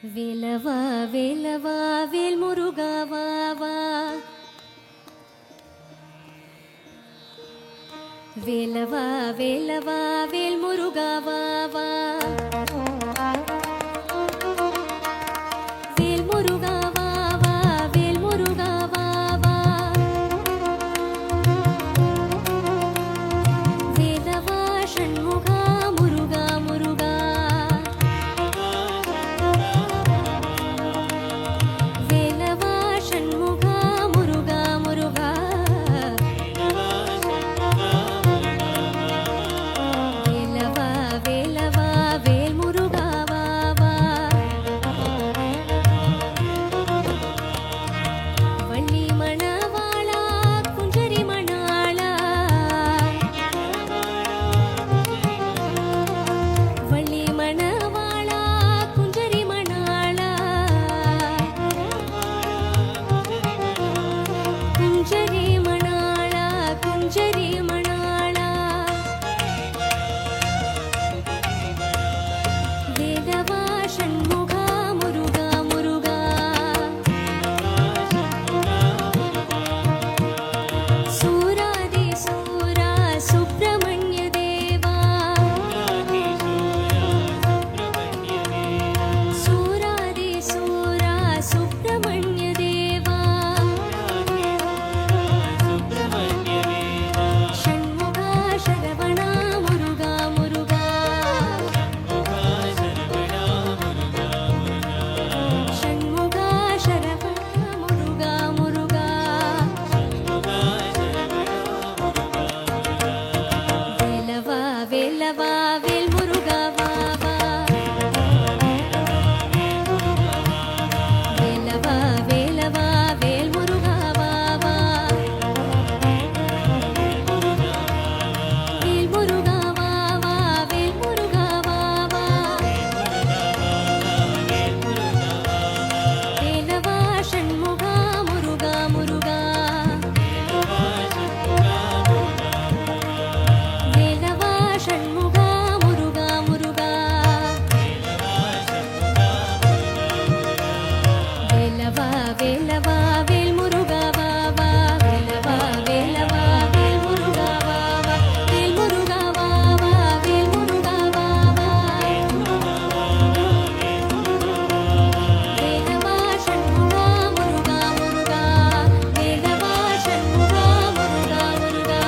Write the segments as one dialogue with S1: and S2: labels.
S1: வேலவா வேலவா வேல் முருகா வா வா. வேலவா வேலவா வேல் முருகா வா வா. வேல் முருகா வா வா வேல் முருகா வா வா. வேலவா ஷண்முகா முருகா முருகா. வேலவா ஷண்முகா முருகா முருகா. வேலவா வேலவா வேல் முருகா வா வா. வள்ளி மணவாளா குஞ்சரி மணாளா. வள்ளி மணவாளா குஞ்சரி மணாளா. குஞ்சரி மணாளா குஞ்சரி மணாளா. வேலவா ஷண்முகா முருகா முருகா. சூராதி சூரா சுப்பிரமணிய தேவா. சூராதி சூரா சுப்பிரமணிய தேவா. ஷண்முகா சரவணா முருகா முருகா. ஷண்முகா சரவணா முருகா முருகா. வேலவா வேலவா வேல் முருகா வா வா. வேலவா வேலவா வேல் முருகா வா வா. வேல் முருகா வா வா வேல் முருகா வா வா. வேலவா ஷண்முகா முருகா முருகா. வேலவா ஷண்முகா முருகா முருகா. வேலவா வேலவா வேல் முருகா வா வா. வேலவா வேலவா வேல் முருகா வா வா. வேல் முருகா வா வா வேல் முருகா வா வா. வேலவா ஷண்முகா முருகா முருகா. வேலவா ஷண்முகா முருகா முருகா.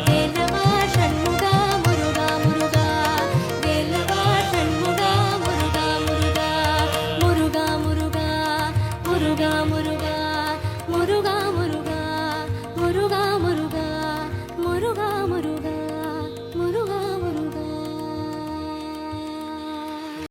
S1: வேலவா ஷண்முகா முருகா முருகா. வேலவா ஷண்முகா முருகா முருகா. முருகா முருகா முருகா